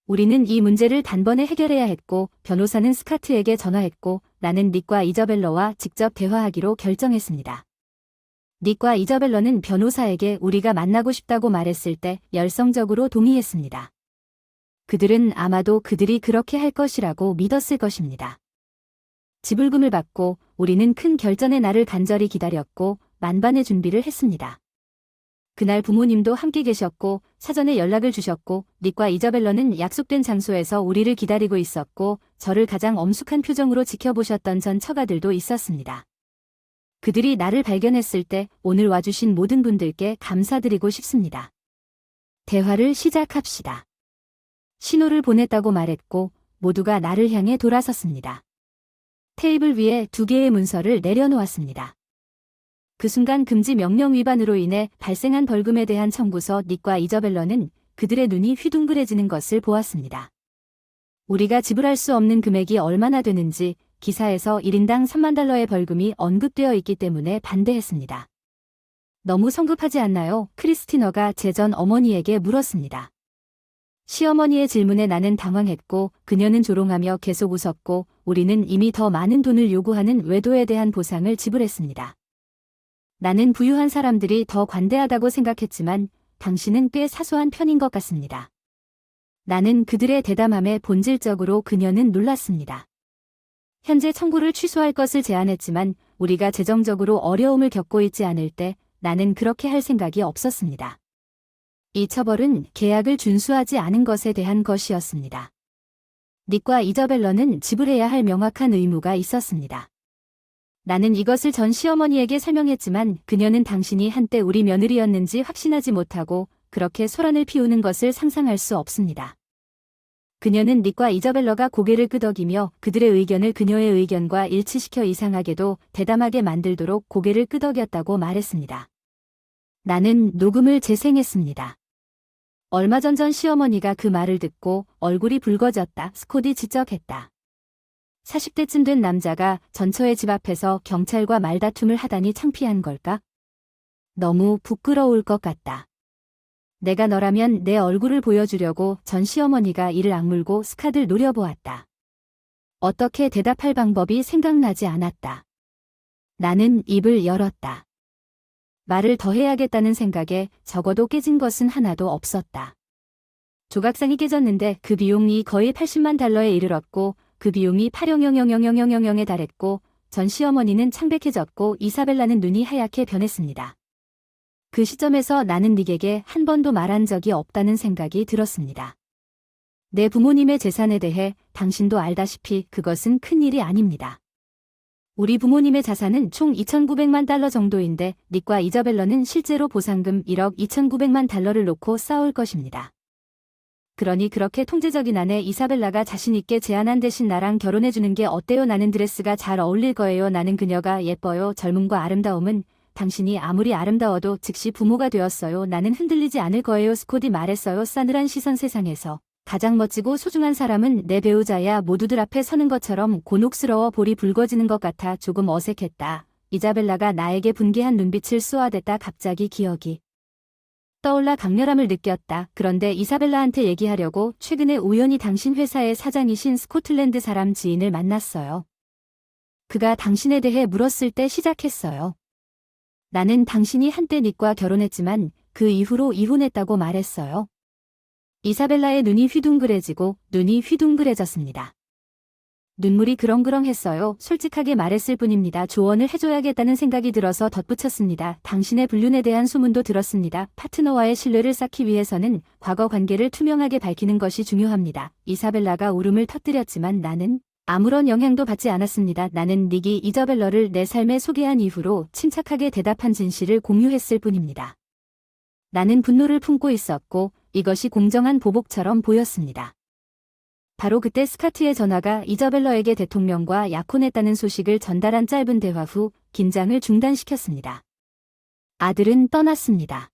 우리는 이 문제를 단번에 해결해야 했고 변호사는 스카트에게 전화했고 나는 닉과 이저벨러와 직접 대화하기로 결정했습니다. 닉과 이저벨러는 변호사에게 우리가 만나고 싶다고 말했을 때 열성적으로 동의했습니다. 그들은 아마도 그들이 그렇게 할 것이라고 믿었을 것입니다. 지불금을 받고 우리는 큰 결전의 날을 간절히 기다렸고 만반의 준비를 했습니다. 그날 부모님도 함께 계셨고 사전에 연락을 주셨고 닉과 이자벨러는 약속된 장소에서 우리를 기다리고 있었고 저를 가장 엄숙한 표정으로 지켜보셨던 전 처가들도 있었습니다. 그들이 나를 발견했을 때 오늘 와주신 모든 분들께 감사드리고 싶습니다. 대화를 시작합시다. 신호를 보냈다고 말했고 모두가 나를 향해 돌아섰습니다. 테이블 위에 2개의 문서를 내려놓았습니다. 그 순간 금지 명령 위반으로 인해 발생한 벌금에 대한 청구서 닉과 이자벨러는 그들의 눈이 휘둥그레지는 것을 보았습니다. 우리가 지불할 수 없는 금액이 얼마나 되는지 기사에서 1인당 3만 달러의 벌금이 언급되어 있기 때문에 반대했습니다. 너무 성급하지 않나요? 크리스티너가 제 전 어머니에게 물었습니다. 시어머니의 질문에 나는 당황했고 그녀는 조롱하며 계속 웃었고 우리는 이미 더 많은 돈을 요구하는 외도에 대한 보상을 지불했습니다. 나는 부유한 사람들이 더 관대하다고 생각했지만 당신은 꽤 사소한 편인 것 같습니다. 나는 그들의 대담함에 본질적으로 그녀는 놀랐습니다. 현재 청구를 취소할 것을 제안했지만 우리가 재정적으로 어려움을 겪고 있지 않을 때 나는 그렇게 할 생각이 없었습니다. 이 처벌은 계약을 준수하지 않은 것에 대한 것이었습니다. 닉과 이자벨러는 지불해야 할 명확한 의무가 있었습니다. 나는 이것을 전 시어머니에게 설명했지만 그녀는 당신이 한때 우리 며느리였는지 확신하지 못하고 그렇게 소란을 피우는 것을 상상할 수 없습니다. 그녀는 닉과 이자벨러가 고개를 끄덕이며 그들의 의견을 그녀의 의견과 일치시켜 이상하게도 대담하게 만들도록 고개를 끄덕였다고 말했습니다. 나는 녹음을 재생했습니다. 얼마 전 시어머니가 그 말을 듣고 얼굴이 붉어졌다. 스콧이 지적했다. 40대쯤 된 남자가 전처의 집 앞에서 경찰과 말다툼을 하다니 창피한 걸까? 너무 부끄러울 것 같다. 내가 너라면 내 얼굴을 보여주려고 전 시어머니가 이를 악물고 스카드를 노려보았다. 어떻게 대답할 방법이 생각나지 않았다. 나는 입을 열었다. 말을 더 해야겠다는 생각에 적어도 깨진 것은 하나도 없었다. 조각상이 깨졌는데 그 비용이 거의 80만 달러에 이르렀고 그 비용이 80000000000에 달했고 전 시어머니는 창백해졌고 이사벨라는 눈이 하얗게 변했습니다. 그 시점에서 나는 닉에게 한 번도 말한 적이 없다는 생각이 들었습니다. 내 부모님의 재산에 대해 당신도 알다시피 그것은 큰일이 아닙니다. 우리 부모님의 자산은 총 2,900만 달러 정도인데 닉과 이자벨러는 실제로 보상금 1억 2,900만 달러를 놓고 싸울 것입니다. 그러니 그렇게 통제적인 아내 이사벨라가 자신있게 제안한 대신 나랑 결혼해주는 게 어때요? 나는 드레스가 잘 어울릴 거예요. 나는 그녀가 예뻐요. 젊음과 아름다움은 당신이 아무리 아름다워도 즉시 부모가 되었어요. 나는 흔들리지 않을 거예요. 스콧이 말했어요. 싸늘한 시선 세상에서 가장 멋지고 소중한 사람은 내 배우자야. 모두들 앞에 서는 것처럼 곤혹스러워 볼이 붉어지는 것 같아 조금 어색했다. 이자벨라가 나에게 분개한 눈빛을 쏘아댔다. 갑자기 기억이 떠올라 강렬함을 느꼈다. 그런데 이사벨라한테 얘기하려고 최근에 우연히 당신 회사의 사장이신 스코틀랜드 사람 지인을 만났어요. 그가 당신에 대해 물었을 때 시작했어요. 나는 당신이 한때 닉과 결혼했지만 그 이후로 이혼했다고 말했어요. 이사벨라의 눈이 휘둥그레지고 눈이 휘둥그레졌습니다. 눈물이 그렁그렁했어요. 솔직하게 말했을 뿐입니다. 조언을 해줘야겠다는 생각이 들어서 덧붙였습니다. 당신의 불륜에 대한 소문도 들었습니다. 파트너와의 신뢰를 쌓기 위해서는 과거 관계를 투명하게 밝히는 것이 중요합니다. 이사벨라가 울음을 터뜨렸지만 나는 아무런 영향도 받지 않았습니다. 나는 닉이 이자벨러를 내 삶에 소개한 이후로 침착하게 대답한 진실을 공유했을 뿐입니다. 나는 분노를 품고 있었고 이것이 공정한 보복처럼 보였습니다. 바로 그때 스카트의 전화가 이자벨러에게 대통령과 약혼했다는 소식을 전달한 짧은 대화 후 긴장을 중단시켰습니다. 아들은 떠났습니다.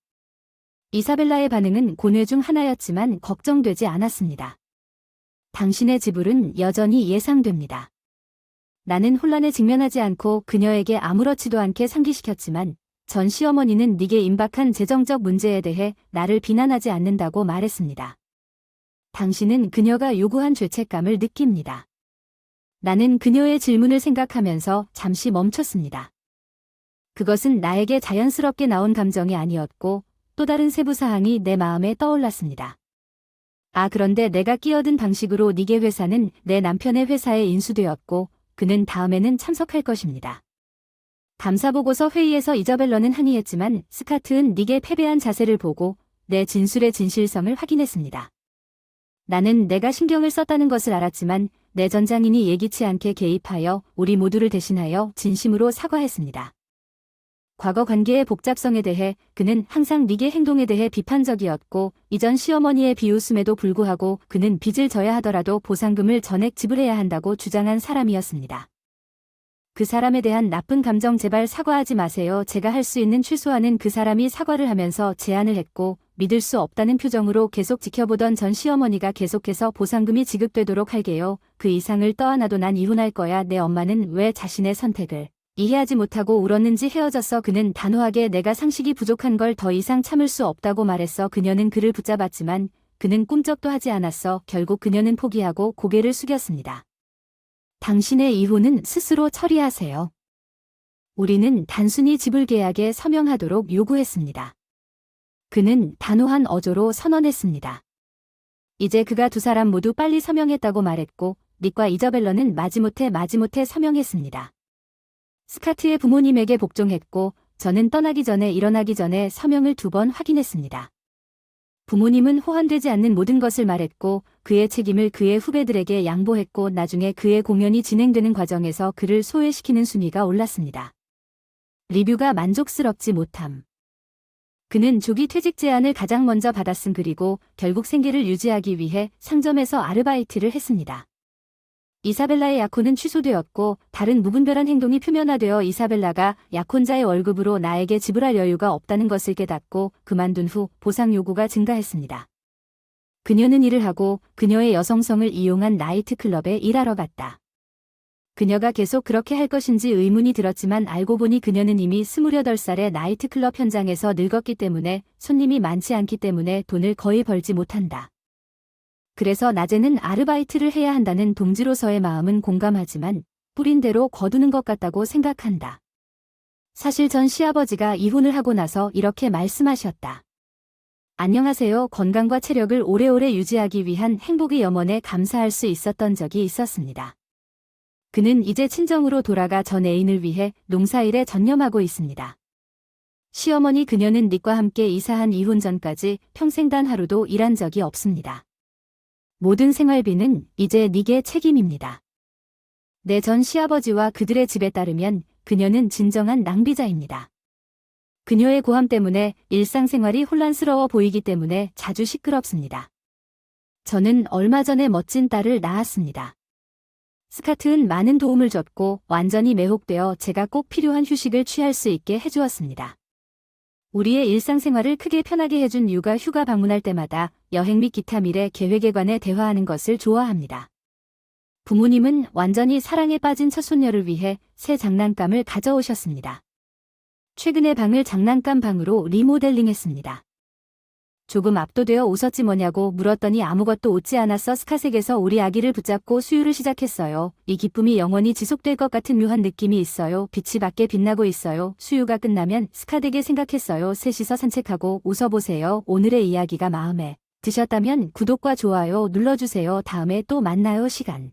이사벨라의 반응은 고뇌 중 하나였지만 걱정되지 않았습니다. 당신의 지불은 여전히 예상됩니다. 나는 혼란에 직면하지 않고 그녀에게 아무렇지도 않게 상기시켰지만 전 시어머니는 닉의 임박한 재정적 문제에 대해 나를 비난하지 않는다고 말했습니다. 당신은 그녀가 요구한 죄책감을 느낍니다. 나는 그녀의 질문을 생각하면서 잠시 멈췄습니다. 그것은 나에게 자연스럽게 나온 감정이 아니었고 또 다른 세부 사항이 내 마음에 떠올랐습니다. 그런데 내가 끼어든 방식으로 닉의 회사는 내 남편의 회사에 인수되었고 그는 다음에는 참석할 것입니다. 감사보고서 회의에서 이자벨러는 항의했지만 스카트는 닉의 패배한 자세를 보고 내 진술의 진실성을 확인했습니다. 나는 내가 신경을 썼다는 것을 알았지만 내 전장인이 예기치 않게 개입하여 우리 모두를 대신하여 진심으로 사과했습니다. 과거 관계의 복잡성에 대해 그는 항상 닉의 행동에 대해 비판적이었고 이전 시어머니의 비웃음에도 불구하고 그는 빚을 져야 하더라도 보상금을 전액 지불해야 한다고 주장한 사람이었습니다. 그 사람에 대한 나쁜 감정 제발 사과하지 마세요. 제가 할 수 있는 최소한은 그 사람이 사과를 하면서 제안을 했고 믿을 수 없다는 표정으로 계속 지켜보던 전 시어머니가 계속해서 보상금이 지급되도록 할게요. 그 이상을 떠안아도 난 이혼할 거야. 내 엄마는 왜 자신의 선택을 이해하지 못하고 울었는지 헤어졌어. 그는 단호하게 내가 상식이 부족한 걸 더 이상 참을 수 없다고 말했어. 그녀는 그를 붙잡았지만 그는 꿈쩍도 하지 않았어. 결국 그녀는 포기하고 고개를 숙였습니다. 당신의 이혼은 스스로 처리하세요. 우리는 단순히 지불 계약에 서명하도록 요구했습니다. 그는 단호한 어조로 선언했습니다. 이제 그가 두 사람 모두 빨리 서명했다고 말했고 닉과 이자벨러는 마지못해 서명했습니다. 스카트의 부모님에게 복종했고 저는 떠나기 전에 일어나기 전에 서명을 2번 확인했습니다. 부모님은 호환되지 않는 모든 것을 말했고 그의 책임을 그의 후배들에게 양보했고 나중에 그의 공연이 진행되는 과정에서 그를 소외시키는 순위가 올랐습니다. 리뷰가 만족스럽지 못함. 그는 조기 퇴직 제안을 가장 먼저 받았음. 그리고 결국 생계를 유지하기 위해 상점에서 아르바이트를 했습니다. 이사벨라의 약혼은 취소되었고 다른 무분별한 행동이 표면화되어 이사벨라가 약혼자의 월급으로 나에게 지불할 여유가 없다는 것을 깨닫고 그만둔 후 보상 요구가 증가했습니다. 그녀는 일을 하고 그녀의 여성성을 이용한 나이트클럽에 일하러 갔다. 그녀가 계속 그렇게 할 것인지 의문이 들었지만 알고 보니 그녀는 이미 28살의 나이트클럽 현장에서 늙었기 때문에 손님이 많지 않기 때문에 돈을 거의 벌지 못한다. 그래서 낮에는 아르바이트를 해야 한다는 동지로서의 마음은 공감하지만 뿌린 대로 거두는 것 같다고 생각한다. 사실 전 시아버지가 이혼을 하고 나서 이렇게 말씀하셨다. 안녕하세요. 건강과 체력을 오래오래 유지하기 위한 행복의 염원에 감사할 수 있었던 적이 있었습니다. 그는 이제 친정으로 돌아가 전 애인을 위해 농사일에 전념하고 있습니다. 시어머니 그녀는 닉과 함께 이사한 이혼 전까지 평생 단 하루도 일한 적이 없습니다. 모든 생활비는 이제 닉의 책임입니다. 내 전 시아버지와 그들의 집에 따르면 그녀는 진정한 낭비자입니다. 그녀의 고함 때문에 일상생활이 혼란스러워 보이기 때문에 자주 시끄럽습니다. 저는 얼마 전에 멋진 딸을 낳았습니다. 스카트는 많은 도움을 줬고 완전히 매혹되어 제가 꼭 필요한 휴식을 취할 수 있게 해주었습니다. 우리의 일상생활을 크게 편하게 해준 육아 휴가 방문할 때마다 여행 및 기타 미래 계획에 관해 대화하는 것을 좋아합니다. 부모님은 완전히 사랑에 빠진 첫손녀를 위해 새 장난감을 가져오셨습니다. 최근에 방을 장난감 방으로 리모델링했습니다. 조금 압도되어 웃었지 뭐냐고 물었더니 아무것도 웃지 않았어. 스카색에서 우리 아기를 붙잡고 수유를 시작했어요. 이 기쁨이 영원히 지속될 것 같은 묘한 느낌이 있어요. 빛이 밖에 빛나고 있어요. 수유가 끝나면 스카덱에 생각했어요. 셋이서 산책하고 웃어보세요. 오늘의 이야기가 마음에 드셨다면 구독과 좋아요 눌러주세요. 다음에 또 만나요. 시간